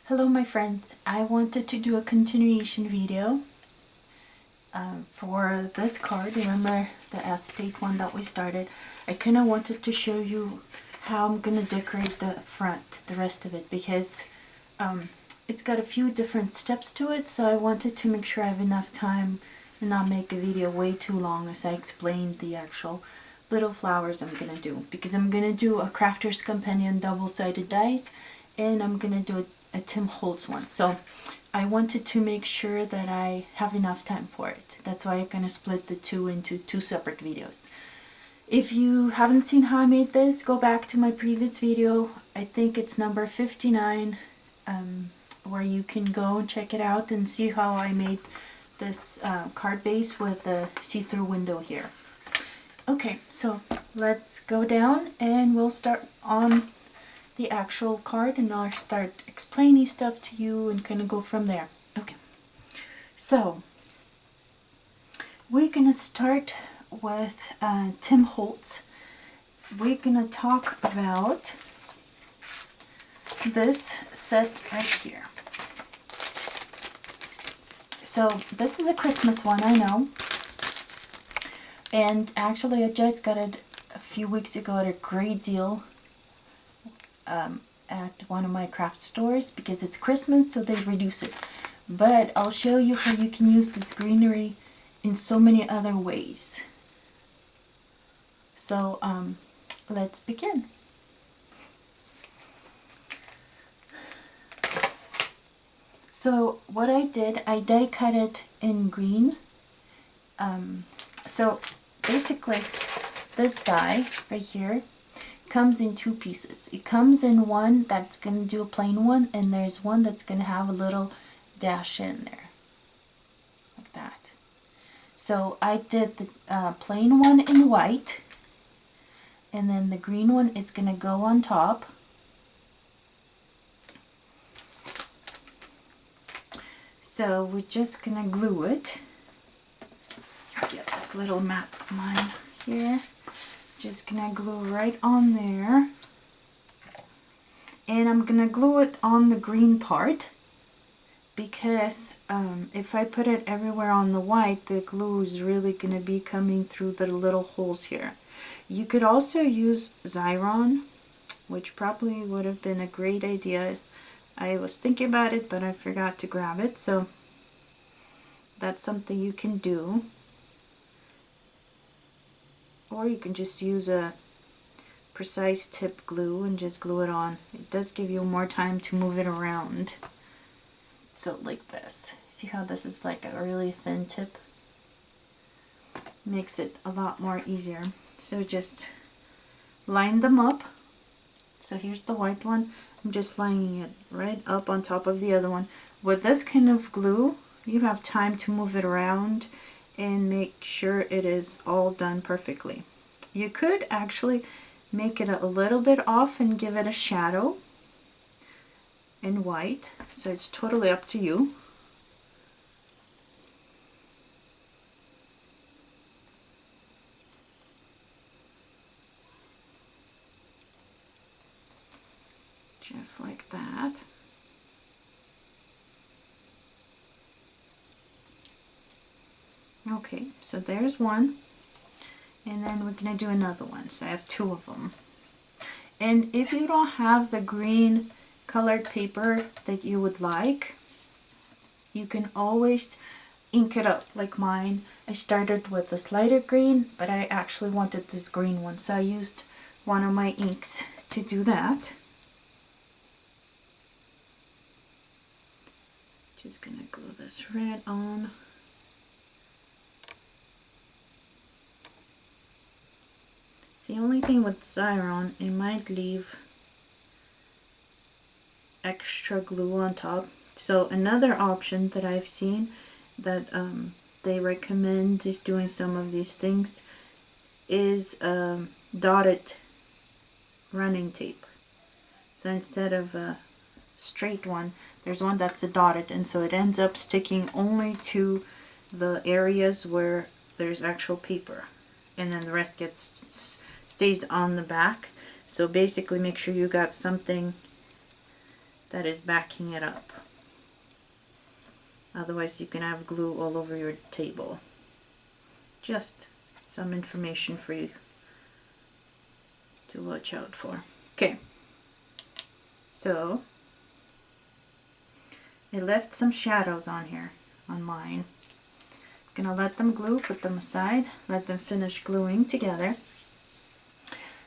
Hello my friends, I wanted to do a continuation video for this card. Remember the estate one that we started? I kind of wanted to show you how I'm going to decorate the front, the rest of it, because it's got a few different steps to it, so I wanted to make sure I have enough time and not make a video way too long as I explained the actual little flowers I'm going to do. Because I'm going to do a Crafter's Companion double-sided dies, and I'm going to do a Tim Holtz one. So I wanted to make sure that I have enough time for it. That's why I'm going to split the two into two separate videos. If you haven't seen how I made this, go back to my previous video. I think it's number 59, where you can go and check it out and see how I made this card base with the see-through window here. Okay, so let's go down and we'll start on the actual card, and I'll start explaining stuff to you and kind of go from there. Okay, so we're gonna start with Tim Holtz. We're gonna talk about this set right here. So this is a Christmas one, I know, and actually I just got it a few weeks ago at a great deal at one of my craft stores, because it's Christmas, so they reduce it. But I'll show you how you can use this greenery in so many other ways. So let's begin. So what I did, I die cut it in green. So basically this die right here comes in two pieces. It comes in one that's going to do a plain one, and there's one that's going to have a little dash in there, like that. So I did the plain one in white, and then the green one is going to go on top. So we're just going to glue it. Get this little mat of mine here. Just gonna glue right on there, and I'm gonna glue it on the green part, because if I put it everywhere on the white, the glue is really gonna be coming through the little holes here. You could also use Xyron, which probably would have been a great idea. I was thinking about it, but I forgot to grab it, so that's something you can do. Or you can just use a precise tip glue and just glue it on. It does give you more time to move it around. So like this. See how this is like a really thin tip? Makes it a lot more easier. So just line them up. So here's the white one. I'm just lining it right up on top of the other one. With this kind of glue, you have time to move it around and make sure it is all done perfectly. You could actually make it a little bit off and give it a shadow in white, so it's totally up to you. Just like that. Okay, so there's one, and then we're going to do another one. So I have two of them. And if you don't have the green colored paper that you would like, you can always ink it up like mine. I started with this lighter green, but I actually wanted this green one, so I used one of my inks to do that. Just going to glue this right on. The only thing with Xyron, it might leave extra glue on top. So another option that I've seen that they recommend doing some of these things is dotted running tape. So instead of a straight one, there's one that's a dotted, and so it ends up sticking only to the areas where there's actual paper, and then the rest stays on the back. So basically make sure you got something that is backing it up. Otherwise you can have glue all over your table. Just some information for you to watch out for. Okay, so I left some shadows on here on mine. I'm gonna let them glue, put them aside, let them finish gluing together.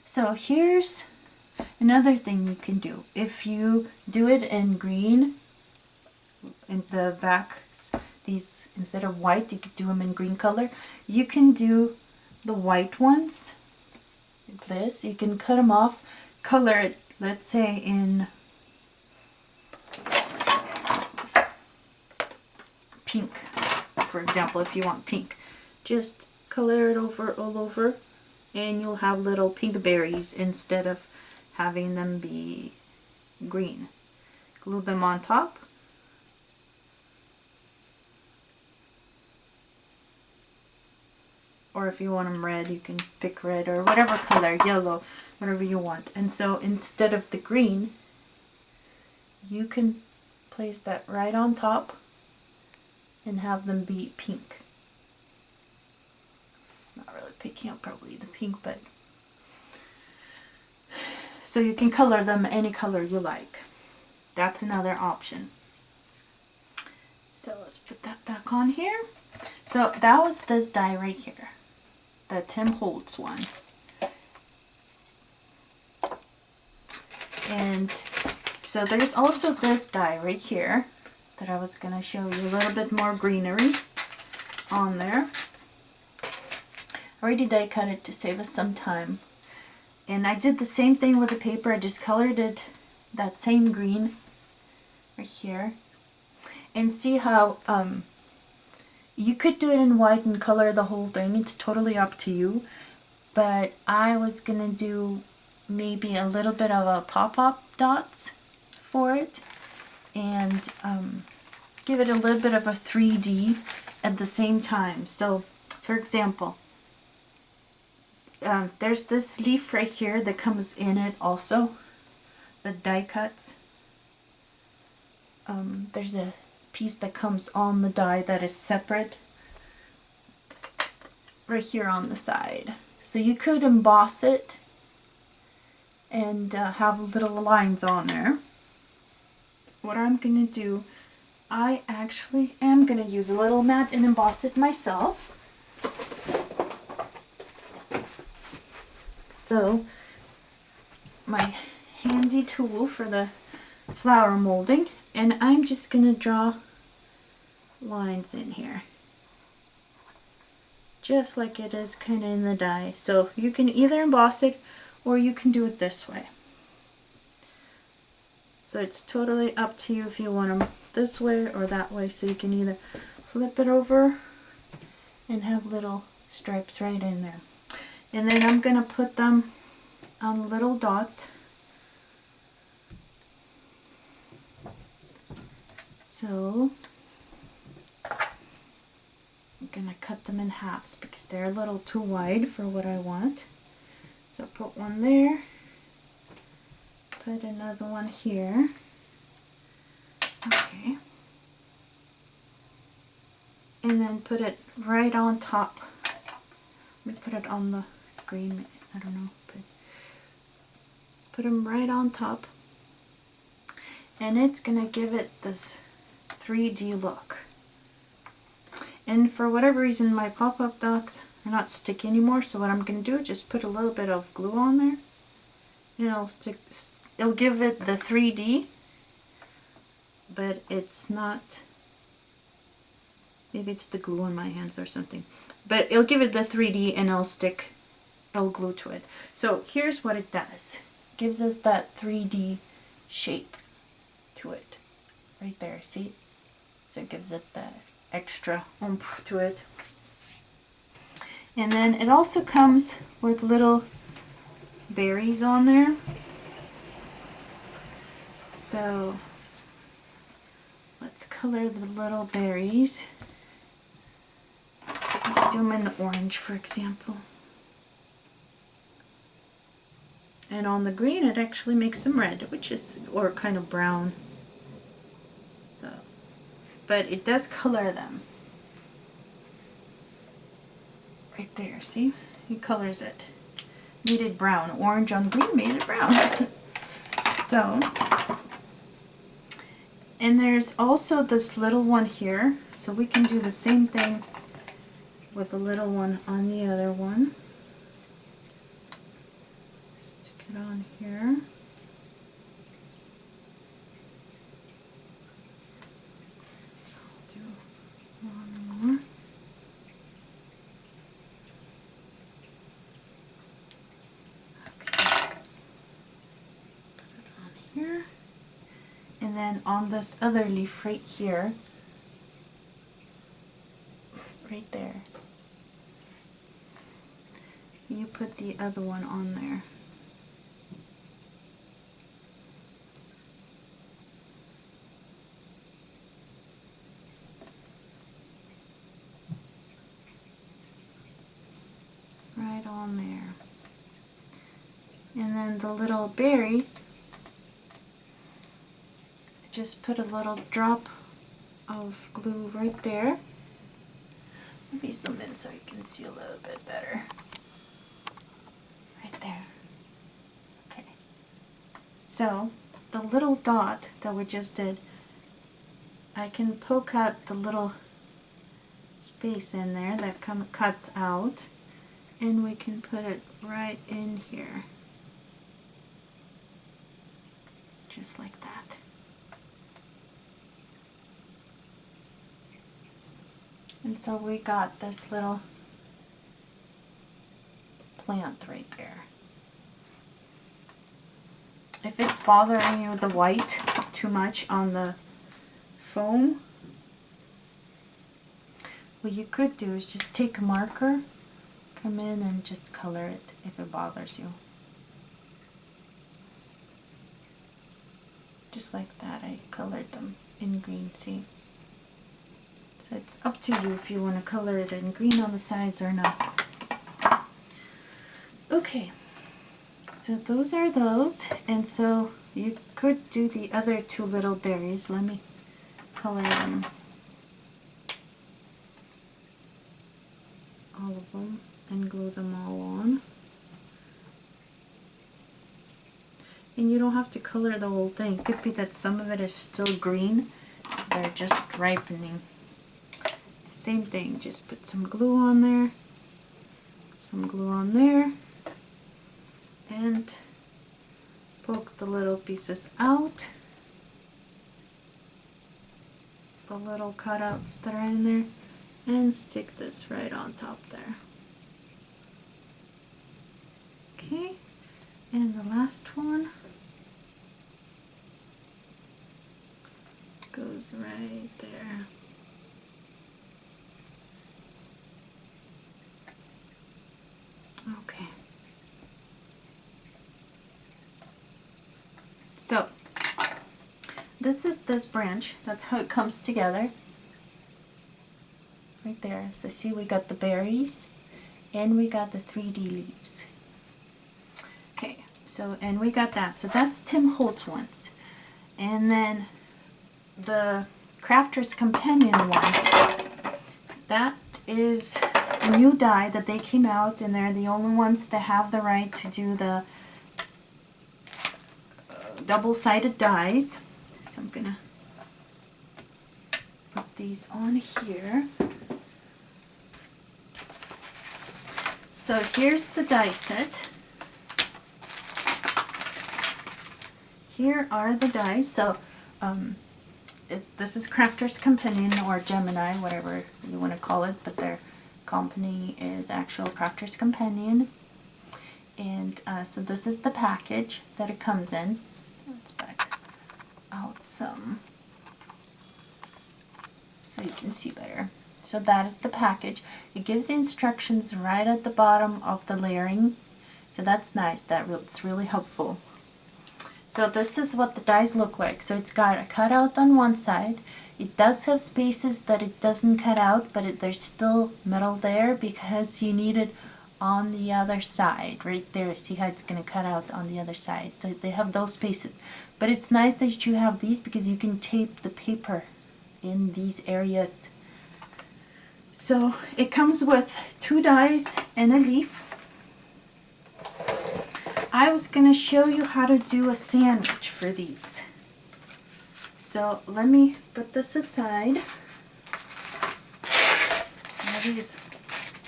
So here's another thing you can do. If you do it in green, in the backs, these, instead of white, you could do them in green color. You can do the white ones like this. You can cut them off, color it, let's say in pink, for example, if you want pink. Just color it over all over and you'll have little pink berries instead of having them be green. Glue them on top. Or if you want them red, you can pick red or whatever color, yellow, whatever you want. And so instead of the green, you can place that right on top and have them be pink. It's not really picking up probably the pink, but so you can color them any color you like. That's another option. So let's put that back on here. So that was this die right here, the Tim Holtz one. And so there's also this die right here that I was going to show you a little bit more greenery on there. I already die cut it to save us some time. And I did the same thing with the paper. I just colored it that same green right here. And see how you could do it in white and color the whole thing. It's totally up to you. But I was going to do maybe a little bit of a pop-up dots for it. And give it a little bit of a 3D at the same time. So, for example, there's this leaf right here that comes in it also, the die cuts. There's a piece that comes on the die that is separate right here on the side. So you could emboss it and have little lines on there. What I'm going to do, I actually am going to use a little mat and emboss it myself. So my handy tool for the flower molding, and I'm just going to draw lines in here. Just like it is kind of in the die. So you can either emboss it or you can do it this way. So it's totally up to you if you want them this way or that way. So you can either flip it over and have little stripes right in there. And then I'm going to put them on little dots. So I'm going to cut them in halves because they're a little too wide for what I want. So put one there. Put another one here. Okay. And then put it right on top. Let me put it on the green, I don't know. Put them right on top. And it's going to give it this 3D look. And for whatever reason, my pop-up dots are not sticky anymore. So what I'm going to do is just put a little bit of glue on there. And it'll stick. It'll give it the 3D, but it's not, maybe it's the glue on my hands or something, but it'll give it the 3D and it'll glue to it. So here's what it does. It gives us that 3D shape to it right there, see? So it gives it that extra oomph to it. And then it also comes with little berries on there. So let's color the little berries. Let's do them in orange, for example. And on the green, it actually makes them red, which is, or kind of brown. So, but it does color them. Right there, see? He colors it. Made it brown. Orange on green made it brown. So, and there's also this little one here. So we can do the same thing with the little one on the other one. Stick it on here. I'll do one more. Here, and then on this other leaf right here, right there, you put the other one on there. Right on there. And then the little berry, just put a little drop of glue right there. Maybe zoom in so you can see a little bit better. Right there. Okay. So the little dot that we just did, I can poke out the little space in there that cuts out, and we can put it right in here. Just like that. And so we got this little plant right there. If it's bothering you, the white, too much on the foam, what you could do is just take a marker, come in and just color it if it bothers you. Just like that, I colored them in green, see? So it's up to you if you want to color it in green on the sides or not. Okay, so those are those, and so you could do the other two little berries. Let me color them, all of them, and glue them all on. And you don't have to color the whole thing. It could be that some of it is still green. They're just ripening. Same thing, just put some glue on there, some glue on there, and poke the little pieces out, the little cutouts that are in there, and stick this right on top there. Okay, and the last one goes right there. Okay. So this is this branch. That's how it comes together. Right there. So see, we got the berries and we got the 3D leaves. Okay, so and we got that. So that's Tim Holtz ones. And then the Crafter's Companion one, that is a new die that they came out, and they're the only ones that have the right to do the double-sided dies. So I'm gonna put these on here. So here's the die set. Here are the dies. So this is Crafter's Companion, or Gemini, whatever you want to call it, but their company is actual Crafter's Companion. And so this is the package that it comes in. Let's back out some so you can see better. So that is the package. It gives the instructions right at the bottom of the layering. So that's nice. That's really helpful. So this is what the dies look like. So it's got a cutout on one side. It does have spaces that it doesn't cut out, but there's still metal there because you needed on the other side, right there. See how it's going to cut out on the other side. So they have those spaces. But it's nice that you have these because you can tape the paper in these areas. So it comes with 2 dies and a leaf. I was going to show you how to do a sandwich for these. So let me put this aside. Now these,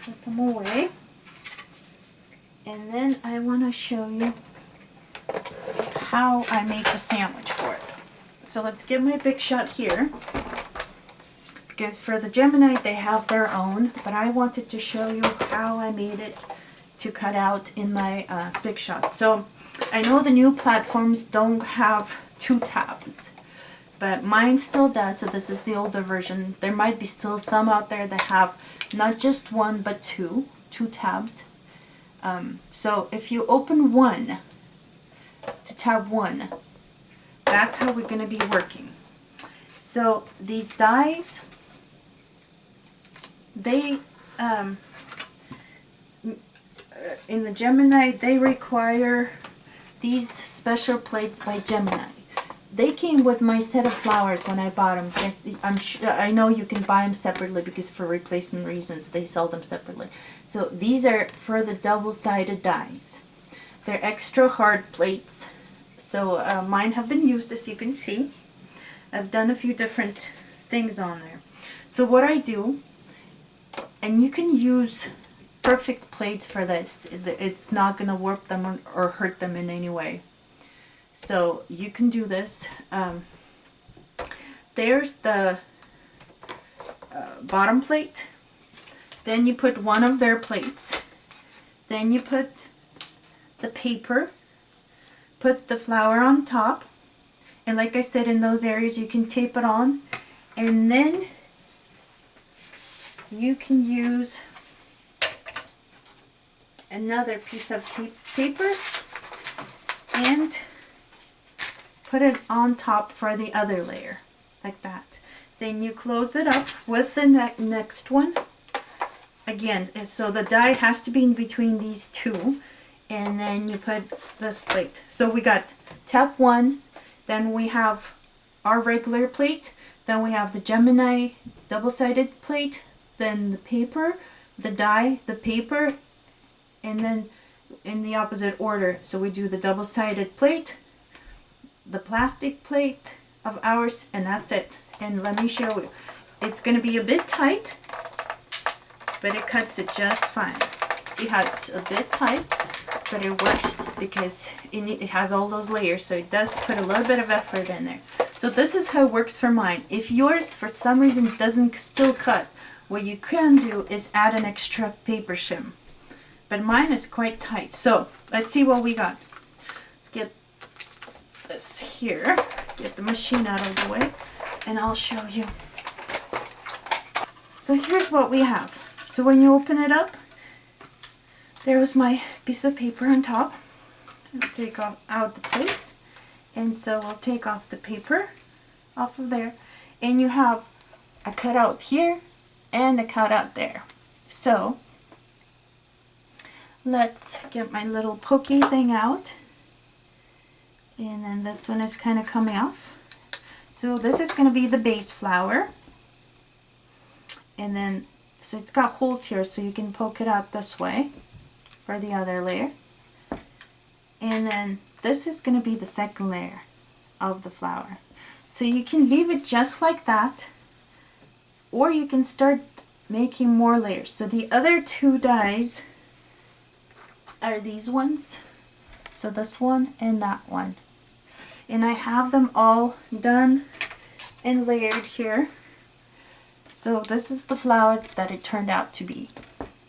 put them away. And then I want to show you how I make a sandwich for it. So let's get my Big Shot here. Because for the Gemini they have their own, but I wanted to show you how I made it to cut out in my Big Shot. So I know the new platforms don't have 2 tabs, but mine still does. So this is the older version. There might be still some out there that have not just 1 but 2 tabs. So if you open one to tab 1, that's how we're going to be working. So these dies, they in the Gemini they require these special plates by Gemini. They came with my set of flowers when I bought them. I know you can buy them separately because for replacement reasons they sell them separately. So these are for the double-sided dies. They're extra hard plates. So mine have been used, as you can see. I've done a few different things on there. So what I do, and you can use perfect plates for this. It's not going to warp them or hurt them in any way. So you can do this. There's the bottom plate. Then you put one of their plates. Then you put the paper. Put the flower on top. And like I said, in those areas you can tape it on. And then you can use another piece of paper and put it on top for the other layer, like that. Then you close it up with the next one. Again, so the die has to be in between these 2, and then you put this plate. So we got tab 1, then we have our regular plate, then we have the Gemini double-sided plate, then the paper, the die, the paper, and then in the opposite order. So we do the double-sided plate, the plastic plate of ours, and that's it. And let me show you. It's going to be a bit tight, but it cuts it just fine. See how it's a bit tight, but it works because it has all those layers, so it does put a little bit of effort in there. So this is how it works for mine. If yours for some reason doesn't still cut, what you can do is add an extra paper shim. But mine is quite tight. So let's see what we got. Let's get this here, get the machine out of the way, and I'll show you. So here's what we have. So when you open it up, there was my piece of paper on top. I'll take out the plates, and so we'll take off the paper off of there, and you have a cutout here and a cutout there. So let's get my little pokey thing out. And then this one is kind of coming off. So this is going to be the base flower. And then, so it's got holes here so you can poke it out this way for the other layer. And then this is going to be the second layer of the flower. So you can leave it just like that, or you can start making more layers. So the other 2 dies are these ones. So this one and that one. And I have them all done and layered here. So this is the flower that it turned out to be.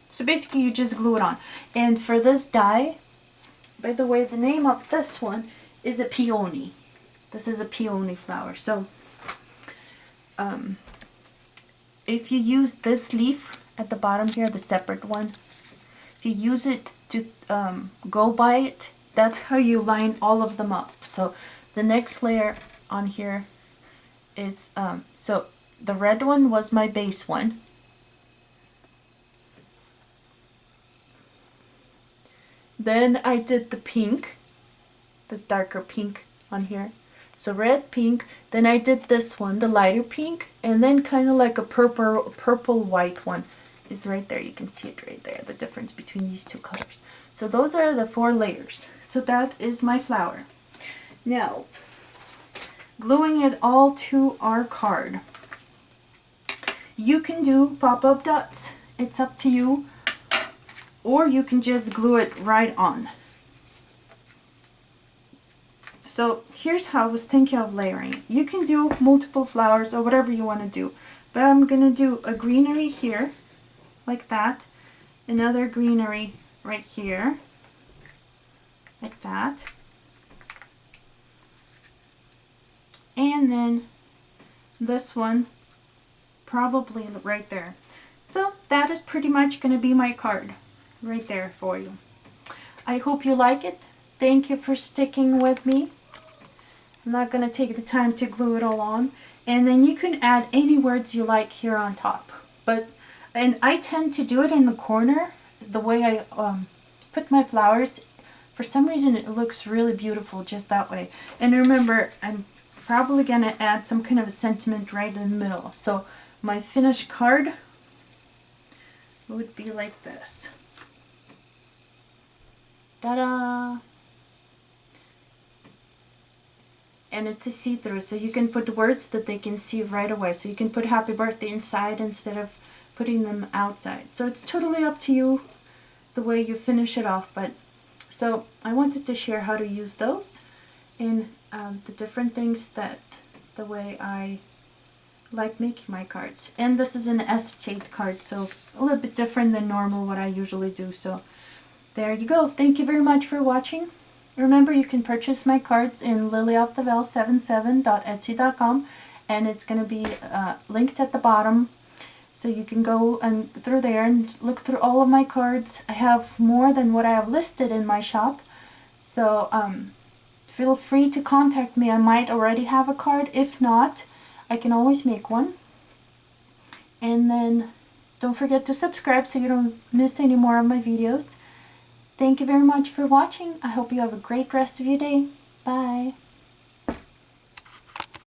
So basically you just glue it on. And for this die, by the way, the name of this one is a peony. This is a peony flower. So if you use this leaf at the bottom here, the separate one, if you use it to go by it, that's how you line all of them up. So the next layer on here is, so the red one was my base one. Then I did the pink, this darker pink on here. So red, pink, then I did this one, the lighter pink, and then kind of like a purple white one is right there. You can see it right there, the difference between these two colors. So those are the 4 layers. So that is my flower. Now, gluing it all to our card. You can do pop-up dots. It's up to you. Or you can just glue it right on. So here's how I was thinking of layering. You can do multiple flowers or whatever you want to do. But I'm going to do a greenery here, like that. Another greenery right here, like that. And then this one probably right there. So that is pretty much going to be my card right there for you. I hope you like it. Thank you for sticking with me. I'm not going to take the time to glue it all on. And then you can add any words you like here on top. And I tend to do it in the corner, the way I put my flowers. For some reason it looks really beautiful just that way. And remember, I'm probably going to add some kind of a sentiment right in the middle. So my finished card would be like this. Ta-da! And it's a see-through, so you can put words that they can see right away. So you can put happy birthday inside instead of putting them outside. So it's totally up to you the way you finish it off. But so I wanted to share how to use those and the different things that the way I like making my cards. And this is an estate card, so a little bit different than normal what I usually do. So there you go. Thank you very much for watching. Remember, you can purchase my cards in lilyofftheveil77.etsy.com, and it's going to be linked at the bottom, so you can go and through there and look through all of my cards. I have more than what I have listed in my shop, so feel free to contact me. I might already have a card. If not, I can always make one. And then don't forget to subscribe so you don't miss any more of my videos. Thank you very much for watching. I hope you have a great rest of your day. Bye.